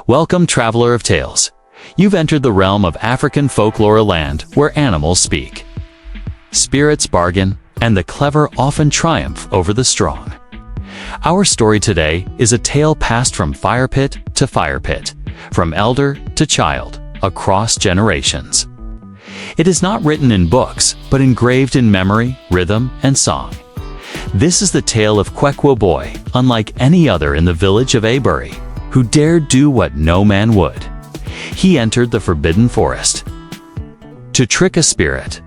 Welcome, traveler of tales. You've entered the realm of African folklore, a land where animals speak. Spirits bargain, and the clever often triumph over the strong. Our story today is a tale passed from fire pit to fire pit, from elder to child, across generations. It is not written in books, but engraved in memory, rhythm, and song. This is the tale of Kojo boy, unlike any other in the village of Abury, who dared do what no man would. He entered the forbidden forest to trick a spirit.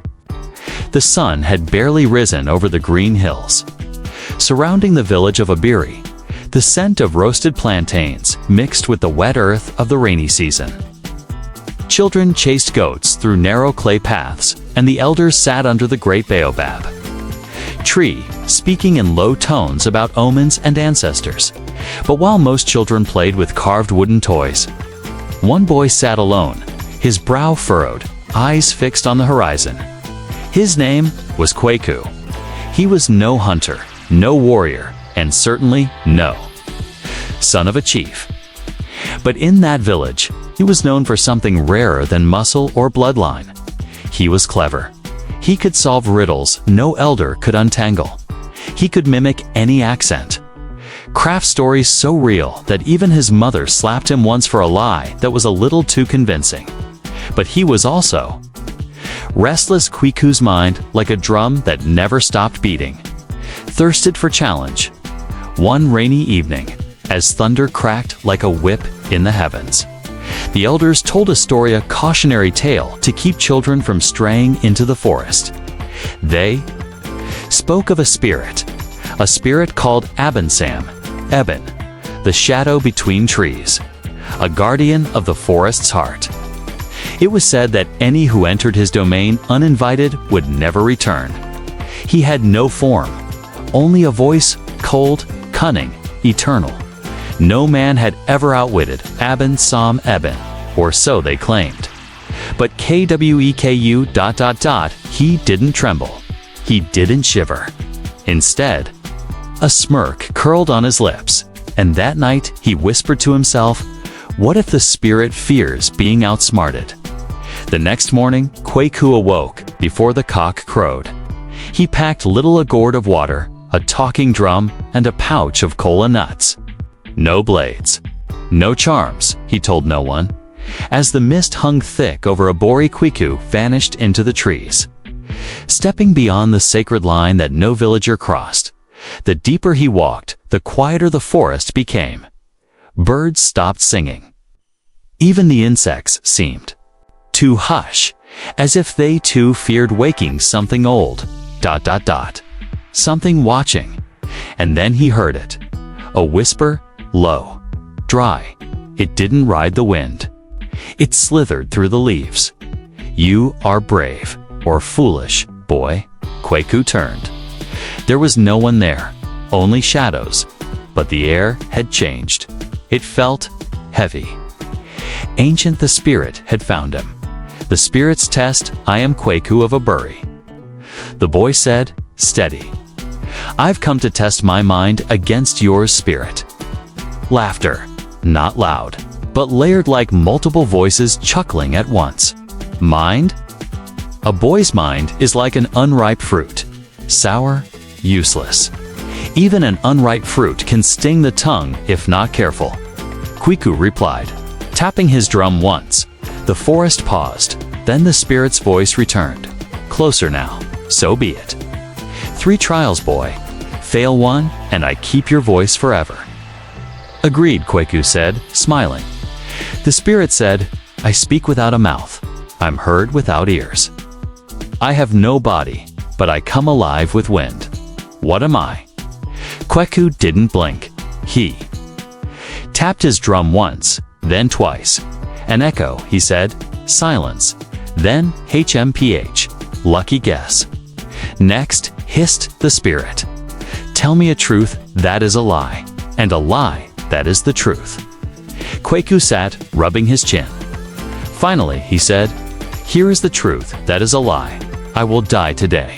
The sun had barely risen over the green hills. Surrounding the village of Abury, the scent of roasted plantains mixed with the wet earth of the rainy season. Children chased goats through narrow clay paths, and the elders sat under the great baobab tree, speaking in low tones about omens and ancestors. But while most children played with carved wooden toys, one boy sat alone, his brow furrowed, eyes fixed on the horizon. His name was Kojo. He was no hunter, no warrior, and certainly no son of a chief. But in that village, he was known for something rarer than muscle or bloodline. He was clever. He could solve riddles no elder could untangle. He could mimic any accent. Craft stories so real that even his mother slapped him once for a lie that was a little too convincing. But he was also restless. Kojo's mind, like a drum that never stopped beating, thirsted for challenge. One rainy evening, as thunder cracked like a whip in the heavens, the elders told a cautionary tale to keep children from straying into the forest. They spoke of a spirit called Eben, the shadow between trees, a guardian of the forest's heart. It was said that any who entered his domain uninvited would never return. He had no form, only a voice, cold, cunning, eternal. No man had ever outwitted Eben, or so they claimed. But Kwku ... he didn't tremble. He didn't shiver. Instead, a smirk curled on his lips, and that night he whispered to himself, "What if the spirit fears being outsmarted?" The next morning, Kojo awoke before the cock crowed. He packed a gourd of water, a talking drum, and a pouch of kola nuts. No blades, no charms, he told no one. As the mist hung thick over Abury, Kojo vanished into the trees. Stepping beyond the sacred line that no villager crossed, the deeper he walked, the quieter the forest became. Birds stopped singing. Even the insects seemed to hush, as if they too feared waking something old, ... something watching. And then he heard it. A whisper, low, dry. It didn't ride the wind. It slithered through the leaves. "You are brave, or foolish, boy." Kojo turned. There was no one there, only shadows, but the air had changed. It felt heavy. Ancient the spirit had found him. The spirit's test, "I am Kojo of Abury." The boy said, steady, "I've come to test my mind against yours, spirit." Laughter, not loud, but layered like multiple voices chuckling at once. Mind? A boy's mind is like an unripe fruit. Sour, useless. Even an unripe fruit can sting the tongue if not careful. Kojo replied, tapping his drum once. The forest paused, then the spirit's voice returned. "Closer now, so be it. 3 trials, boy. Fail one, and I keep your voice forever." "Agreed," Kojo said, smiling. The spirit said, "I speak without a mouth. I'm heard without ears. I have no body, but I come alive with wind. What am I?" Kojo didn't blink. He tapped his drum once, then twice. "An echo," he said. Silence. Then HMPH. Lucky guess. Next, hissed the spirit. "Tell me a truth that is a lie, and a lie that is the truth." Kojo sat, rubbing his chin. Finally, he said, "Here is the truth that is a lie. I will die today.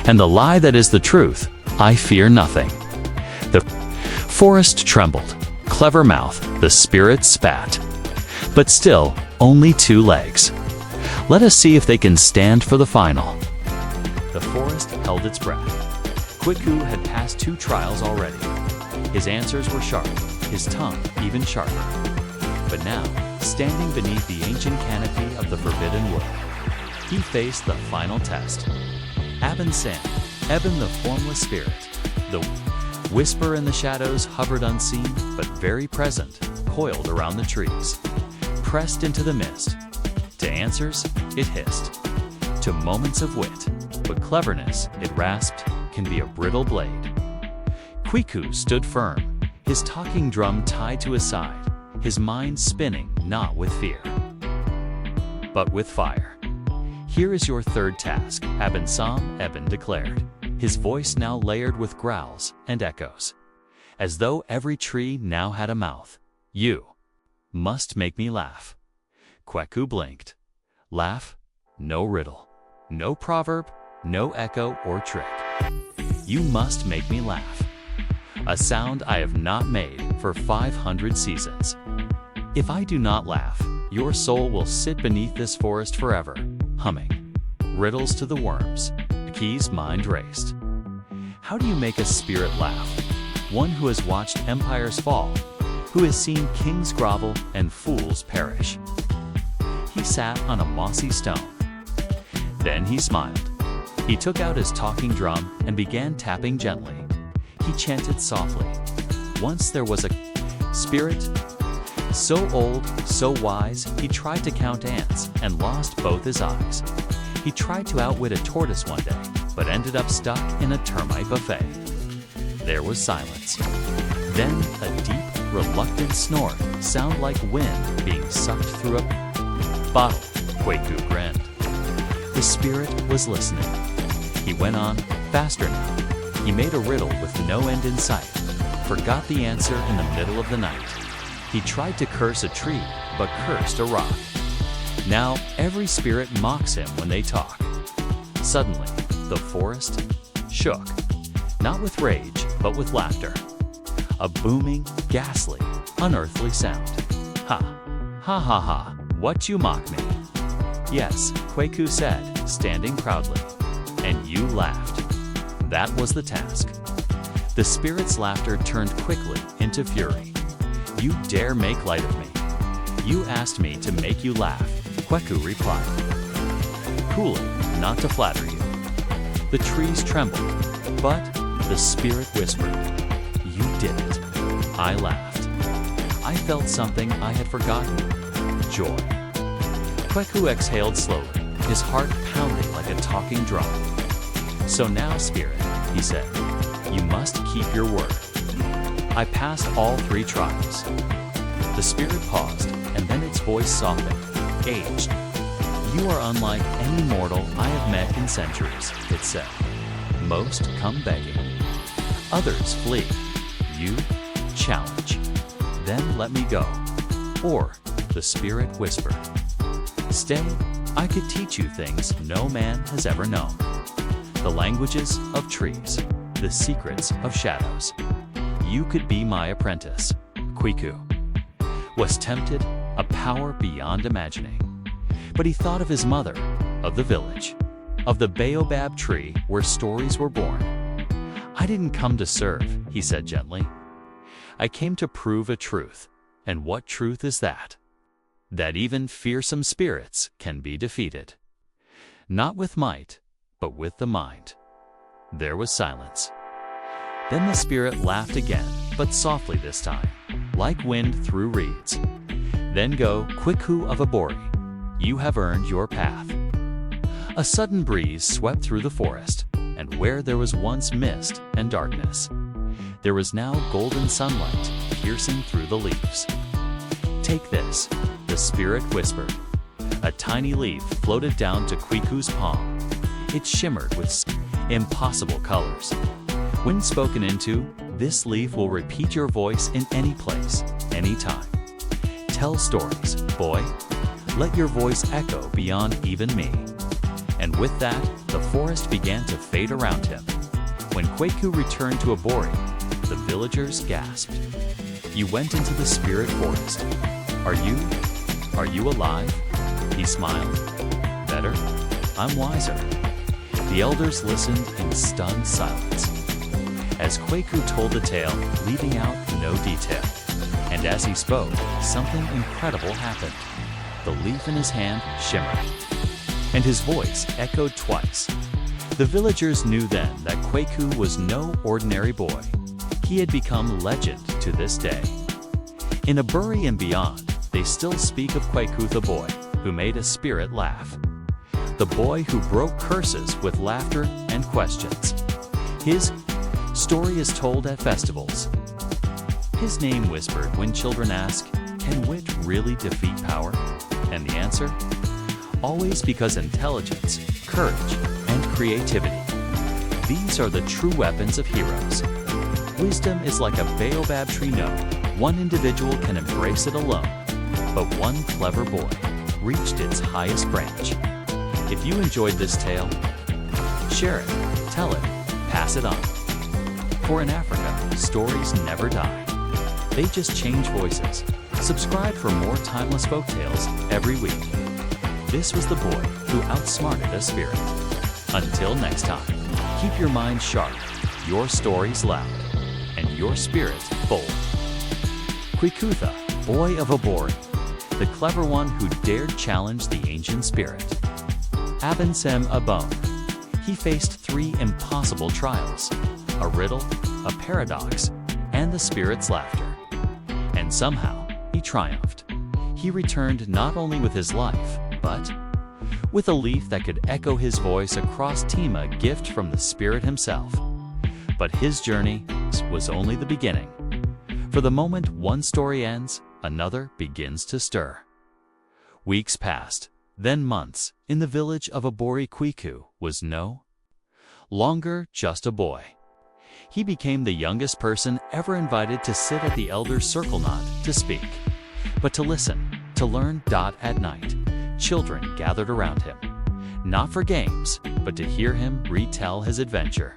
And the lie that is the truth, I fear nothing." The forest trembled. Clever mouth, the spirit spat. But still, only 2 legs. Let us see if they can stand for the final. The forest held its breath. Kwaku had passed 2 trials already. His answers were sharp, his tongue even sharper. But now, standing beneath the ancient canopy of the forbidden wood, he faced the final test. Eben the formless spirit. The whisper in the shadows hovered unseen, but very present, coiled around the trees. Pressed into the mist. To answers, it hissed. To moments of wit, but cleverness, it rasped, can be a brittle blade. Kwaku stood firm, his talking drum tied to his side, his mind spinning not with fear, but with fire. Here is your 3rd task, Eben declared, his voice now layered with growls and echoes. As though every tree now had a mouth. You must make me laugh. Kwaku blinked. Laugh, no riddle, no proverb, no echo or trick. You must make me laugh. A sound I have not made for 500 seasons. If I do not laugh, your soul will sit beneath this forest forever, humming riddles to the worms. Aki's mind raced. How do you make a spirit laugh? One who has watched empires fall, who has seen kings grovel and fools perish. He sat on a mossy stone. Then he smiled. He took out his talking drum and began tapping gently. He chanted softly. Once there was a spirit, so old, so wise, he tried to count ants and lost both his eyes. He tried to outwit a tortoise one day, but ended up stuck in a termite buffet. There was silence. Then a deep, reluctant snort, sound like wind being sucked through a bottle. Kwaku grinned. The spirit was listening. He went on, faster now. He made a riddle with no end in sight, forgot the answer in the middle of the night. He tried to curse a tree, but cursed a rock. Now every spirit mocks him when they talk. Suddenly, the forest shook, not with rage, but with laughter. A booming, ghastly, unearthly sound. Ha, ha ha ha, what you mock me? Yes, Kwaku said, standing proudly. And you laughed. That was the task. The spirit's laughter turned quickly into fury. You dare make light of me. You asked me to make you laugh, Kwaku replied. Coolly, not to flatter you. The trees trembled, but the spirit whispered. You did it. I laughed. I felt something I had forgotten. Joy. Kwaku exhaled slowly, his heart pounding like a talking drum. So now, spirit, he said, you must keep your word. I passed all 3 trials. The spirit paused, and then its voice softened, aged. You are unlike any mortal I have met in centuries, it said. Most come begging. Others flee. You challenge. Then let me go. Or, the spirit whispered. Stay, I could teach you things no man has ever known. The languages of trees, the secrets of shadows. You could be my apprentice. Kwaku was tempted, a power beyond imagining. But he thought of his mother, of the village, of the baobab tree where stories were born. I didn't come to serve, he said gently. I came to prove a truth. And what truth is that? That even fearsome spirits can be defeated. Not with might, but with the mind. There was silence. Then the spirit laughed again, but softly this time, like wind through reeds. Then go, Kwaku of Abori. You have earned your path. A sudden breeze swept through the forest, and where there was once mist and darkness, there was now golden sunlight piercing through the leaves. Take this, the spirit whispered. A tiny leaf floated down to Kwaku's palm. It shimmered with impossible colors. When spoken into, this leaf will repeat your voice in any place, any time. Tell stories, boy. Let your voice echo beyond even me. And with that, the forest began to fade around him. When Kwaku returned to Abori, the villagers gasped. You went into the spirit forest. Are you "Are you alive?" He smiled. "Better? I'm wiser." The elders listened in stunned silence as Kwaku told the tale, leaving out no detail. And as he spoke, something incredible happened. The leaf in his hand shimmered, and his voice echoed twice. The villagers knew then that Kwaku was no ordinary boy. He had become legend to this day. In Aburi and beyond, they still speak of Kwaku the boy who made a spirit laugh. The boy who broke curses with laughter and questions. His story is told at festivals. His name whispered when children ask, "Can wit really defeat power?" And the answer? Always, because intelligence, courage, and creativity. These are the true weapons of heroes. Wisdom is like a baobab tree. No, one individual can embrace it alone, but one clever boy reached its highest branch. If you enjoyed this tale, share it, tell it, pass it on. For in Africa, stories never die. They just change voices. Subscribe for more timeless folktales every week. This was the boy who outsmarted a spirit. Until next time, keep your mind sharp, your stories loud, and your spirit bold. Kwikutha, boy of Abori, the clever one who dared challenge the ancient spirit. Abinsem Abone, he faced 3 impossible trials, a riddle, a paradox, and the spirit's laughter. And somehow, he triumphed. He returned not only with his life, but with a leaf that could echo his voice across Tima, a gift from the spirit himself. But his journey was only the beginning. For the moment one story ends, another begins to stir. Weeks passed, then months. In the village of Abori, Kwaku was no longer just a boy. He became the youngest person ever invited to sit at the elders' circle, not to speak, but to listen, to learn. At night, children gathered around him, not for games, but to hear him retell his adventure.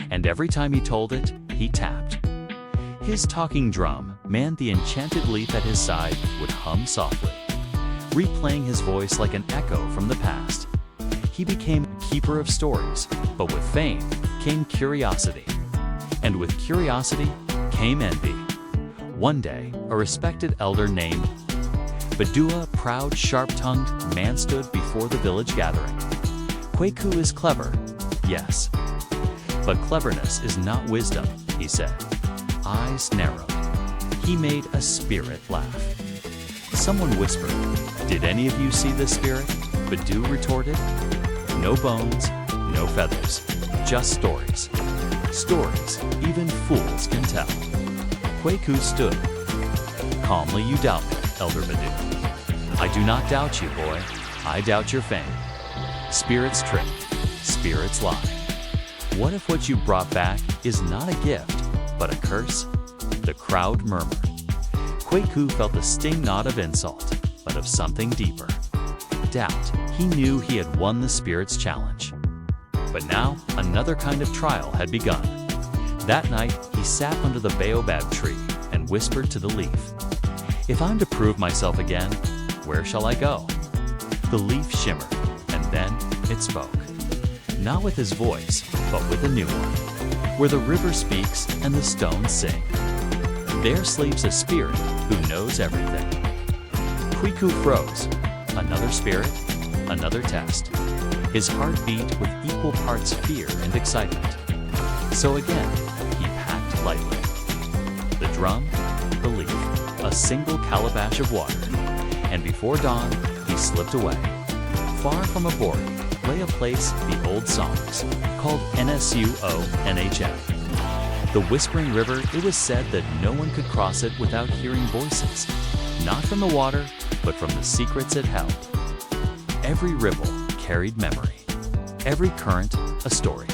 And every time he told it, he tapped his talking drum. Man, the enchanted leaf at his side would hum softly, replaying his voice like an echo from the past. He became a keeper of stories, but with fame came curiosity. And with curiosity came envy. One day, a respected elder named Badua, proud, sharp-tongued man, stood before the village gathering. Kwaku is clever, yes, but cleverness is not wisdom, he said. Eyes narrowed. He made a spirit laugh. Someone whispered, "Did any of you see this spirit?" Badu retorted, "No bones, no feathers, just stories. Stories even fools can tell." Kwaku stood. "Calmly, you doubt me, Elder Badu." "I do not doubt you, boy. I doubt your fame. Spirits trick, spirits lie. What if what you brought back is not a gift, but a curse?" The crowd murmured. Kwaku felt the sting not of insult, but of something deeper. Doubt. He knew he had won the spirit's challenge. But now, another kind of trial had begun. That night, he sat under the baobab tree and whispered to the leaf, "If I'm to prove myself again, where shall I go?" The leaf shimmered, and then it spoke. Not with his voice, but with a new one, where the river speaks and the stones sing. There sleeps a spirit who knows everything. Kwaku froze. Another spirit, another test. His heart beat with equal parts fear and excitement. So again, he packed lightly. The drum, the leaf, a single calabash of water, and before dawn, he slipped away. Far from Abori lay a place the old songs called Nsuonhm. The Whispering River, it was said that no one could cross it without hearing voices, not from the water, but from the secrets it held. Every ripple carried memory, every current a story.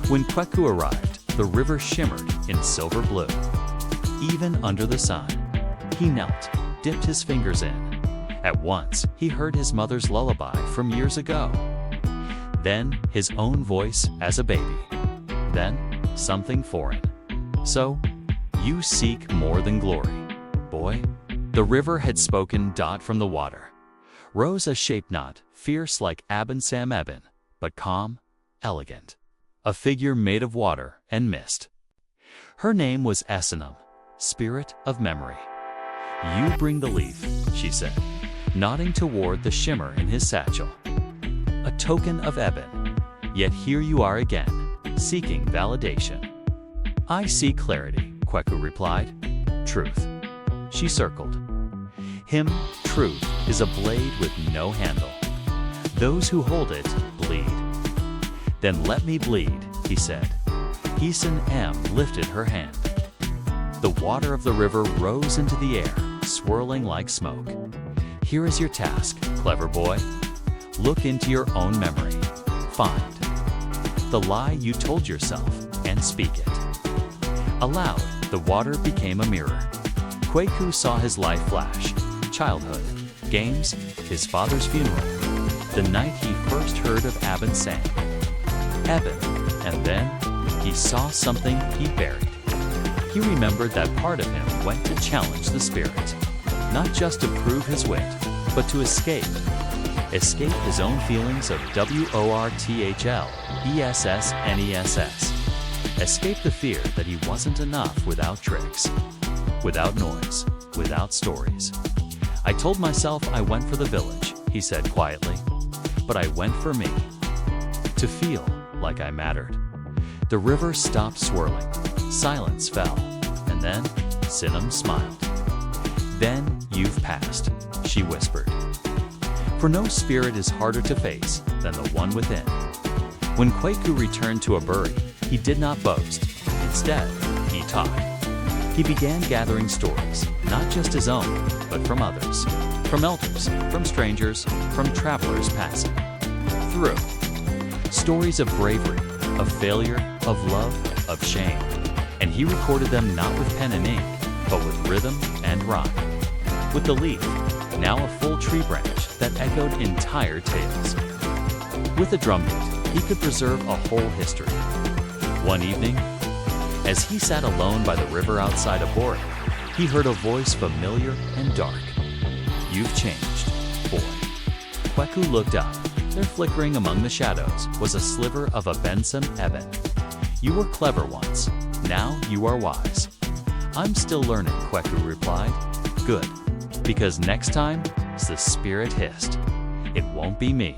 When Kwaku arrived, the river shimmered in silver blue. Even under the sun, he knelt, dipped his fingers in. At once, he heard his mother's lullaby from years ago. Then, his own voice as a baby. Then, something foreign. So, you seek more than glory, boy. The river had spoken. From the water rose a shape not fierce like Eben, but calm, elegant, a figure made of water and mist. Her name was Esenum, spirit of memory. You bring the leaf, she said, nodding toward the shimmer in his satchel. A token of Eben. Yet here you are again, seeking validation. I see clarity, Kweku replied. Truth. She circled. Him, truth, is a blade with no handle. Those who hold it bleed. Then let me bleed, he said. Esen M lifted her hand. The water of the river rose into the air, swirling like smoke. Here is your task, clever boy. Look into your own memory. Find the lie you told yourself and speak it. Aloud, the water became a mirror. Kweku saw his life flash. Childhood, games, his father's funeral, the night he first heard of Eben sang. Eben, and then he saw something he buried. He remembered that part of him went to challenge the spirit, not just to prove his wit, but to escape his own feelings of worthlessness, escape the fear that he wasn't enough without tricks, without noise, without stories. I told myself I went for the village, he said quietly, but I went for me, to feel like I mattered. The river stopped swirling, silence fell, and then Sinem smiled. Then you've passed, she whispered. For no spirit is harder to face than the one within. When Kweku returned to Aburi, he did not boast. Instead, he talked. He began gathering stories, not just his own, but from others, from elders, from strangers, from travelers passing through. Stories of bravery, of failure, of love, of shame. And he recorded them not with pen and ink, but with rhythm and rhyme. With the leaf, now a full tree branch that echoed entire tales. With a drumbeat, he could preserve a whole history. One evening, as he sat alone by the river outside Aburi, he heard a voice familiar and dark. You've changed, boy. Kweku looked up. There flickering among the shadows was a sliver of a Bensum Eben. You were clever once. Now you are wise. I'm still learning, Kweku replied. Good, because next time, the spirit hissed. It won't be me.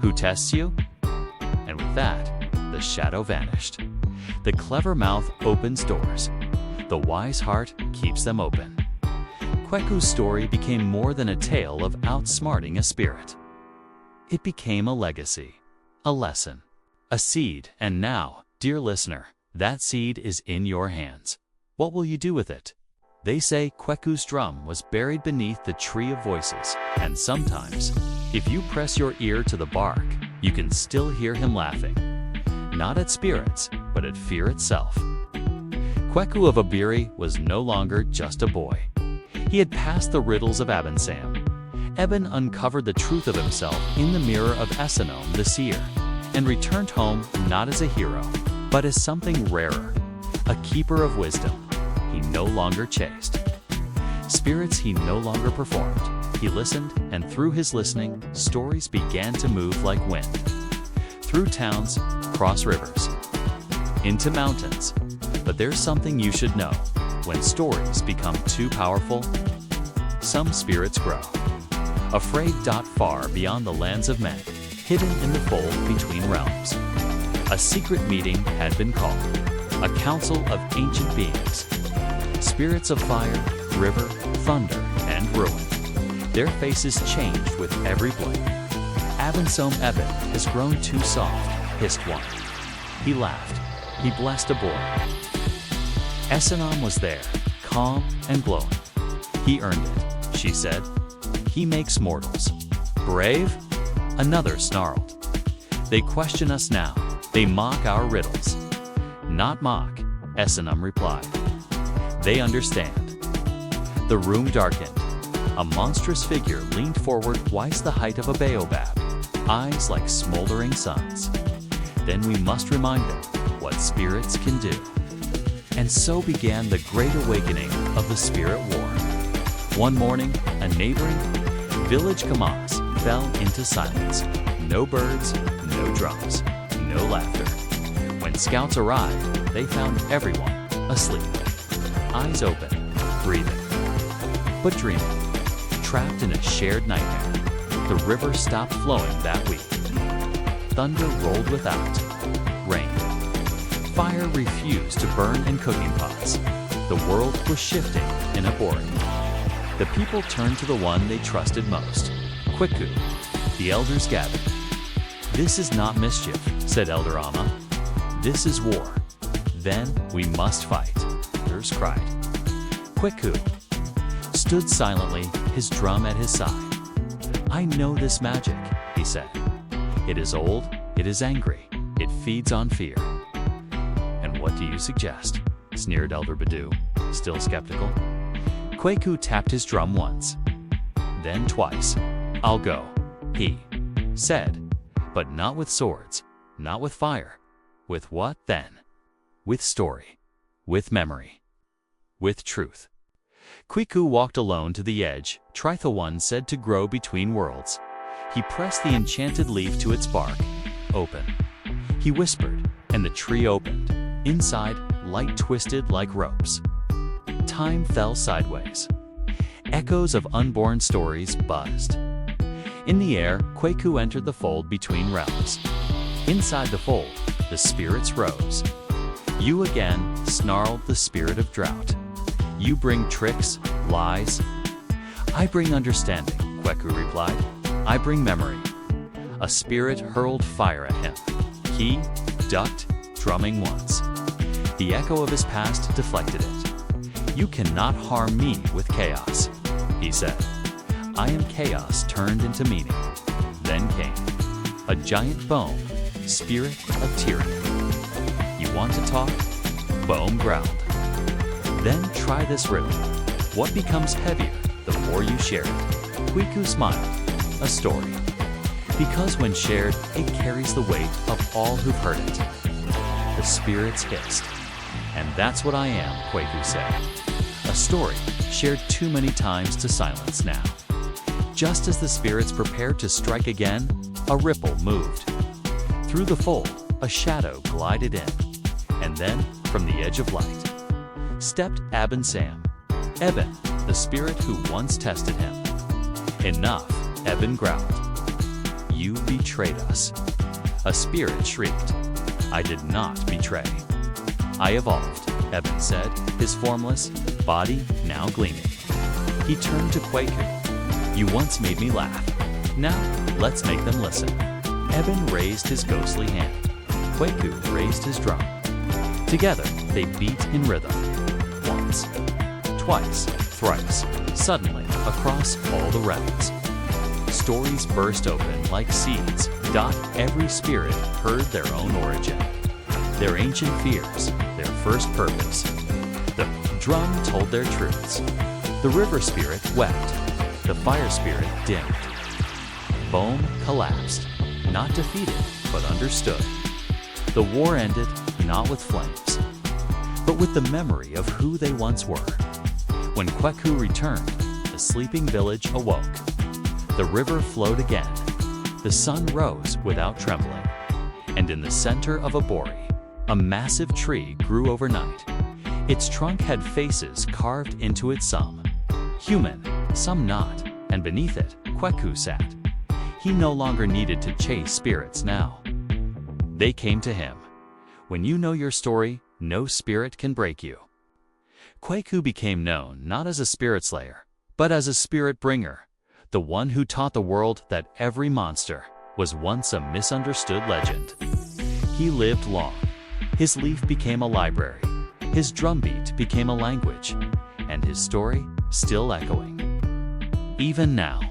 Who tests you? And with that, the shadow vanished. The clever mouth opens doors. The wise heart keeps them open. Kweku's story became more than a tale of outsmarting a spirit. It became a legacy, a lesson, a seed, and now, dear listener, that seed is in your hands. What will you do with it? They say Kweku's drum was buried beneath the tree of voices, and sometimes, if you press your ear to the bark, you can still hear him laughing. Not at spirits, but at fear itself. Kweku of Aburi was no longer just a boy. He had passed the riddles of Eben. Eben uncovered the truth of himself in the mirror of Esenom the seer, and returned home not as a hero, but as something rarer, a keeper of wisdom. He no longer chased spirits, he no longer performed. He listened, and through his listening, stories began to move like wind. Through towns, cross rivers, into mountains. But there's something you should know. When stories become too powerful, some spirits grow. Afraid. Far beyond the lands of men, hidden in the fold between realms. A secret meeting had been called, a council of ancient beings. Spirits of fire, river, thunder, and ruin. Their faces changed with every blink. Abensom Eben has grown too soft, hissed one. He laughed. He blessed a boy. Esenom was there, calm and glowing. He earned it, she said. He makes mortals brave. Another snarled. They question us now. They mock our riddles. Not mock, Esenom replied. They understand. The room darkened. A monstrous figure leaned forward twice the height of a baobab, eyes like smoldering suns. Then we must remind them what spirits can do. And so began the great awakening of the spirit war. One morning, a neighboring village kamas fell into silence. No birds, no drums, no laughter. When scouts arrived, they found everyone asleep. Eyes open, breathing, but dreaming. Trapped in a shared nightmare, the river stopped flowing that week. Thunder rolled without. Rain. Fire refused to burn in cooking pots. The world was shifting in a bori. The people turned to the one they trusted most, Kweku. The elders gathered. "This is not mischief," said Elder Amma. "This is war. Then we must fight," others cried. Kweku stood silently, his drum at his side. "I know this magic," he said. "It is old, it is angry, it feeds on fear." "And what do you suggest?" sneered Elder Badu, still skeptical. Kweku tapped his drum once, then twice. "I'll go," he said, "but not with swords, not with fire. With what then? With story, with memory, with truth." Kweku walked alone to the edge, Tritha one said to grow between worlds. He pressed the enchanted leaf to its bark. "Open." He whispered, and the tree opened. Inside, light twisted like ropes. Time fell sideways. Echoes of unborn stories buzzed. In the air, Kweku entered the fold between realms. Inside the fold, the spirits rose. "You again," snarled the spirit of drought. "You bring tricks, lies." "I bring understanding," Kweku replied. "I bring memory." A spirit hurled fire at him. He ducked, drumming once. The echo of his past deflected it. "You cannot harm me with chaos," he said. "I am chaos turned into meaning." Then came a giant bone, spirit of tyranny. "You want to talk?" Bone growled. "Then try this riddle. What becomes heavier the more you share it?" Kweku smiled. "A story. Because when shared, it carries the weight of all who've heard it." The spirits hissed. "And that's what I am," Kweku said. "A story shared too many times to silence now." Just as the spirits prepared to strike again, a ripple moved. Through the fold, a shadow glided in. And then, from the edge of light, stepped Eben Sam. Eben, the spirit who once tested him. "Enough," Eben growled. "You betrayed us." A spirit shrieked. "I did not betray. I evolved," Eben said, his formless body now gleaming. He turned to Kweku. "You once made me laugh. Now, let's make them listen." Eben raised his ghostly hand. Kweku raised his drum. Together, they beat in rhythm. Once, twice, thrice, suddenly, across all the realms. Stories burst open like seeds. Every spirit heard their own origin, their ancient fears, their first purpose. The drum told their truths. The river spirit wept. The fire spirit dimmed. Bone collapsed, not defeated, but understood. The war ended, not with flames, but with the memory of who they once were. When Kweku returned, the sleeping village awoke. The river flowed again. The sun rose without trembling. And in the center of a bori, a massive tree grew overnight. Its trunk had faces carved into it, some human, some not, and beneath it, Kweku sat. He no longer needed to chase spirits now. They came to him. When you know your story, no spirit can break you. Kweku became known not as a spirit slayer, but as a spirit bringer, the one who taught the world that every monster was once a misunderstood legend. He lived long. His leaf became a library. His drumbeat became a language, and his story still echoing. Even now,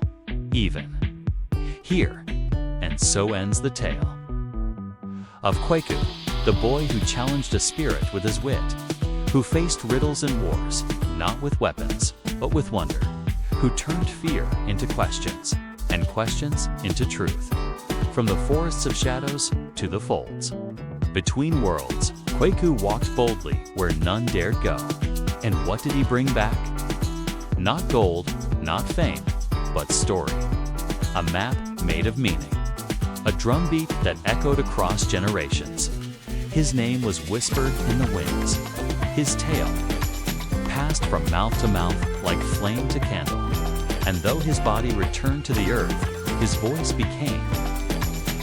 even here, and so ends the tale of Kweku, the boy who challenged a spirit with his wit, who faced riddles and wars, not with weapons, but with wonder, who turned fear into questions, and questions into truth. From the forests of shadows to the folds, between worlds, Kweku walked boldly where none dared go. And what did he bring back? Not gold, not fame, but story. A map made of meaning. A drumbeat that echoed across generations. His name was whispered in the winds. His tale passed from mouth to mouth like flame to candle. And though his body returned to the earth, his voice became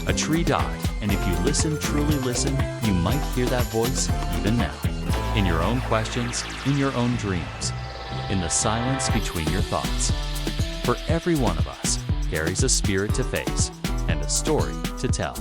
a tree died, and if you listen, truly listen, you might hear that voice even now. In your own questions, in your own dreams, in the silence between your thoughts. For every one of us carries a spirit to face and a story to tell.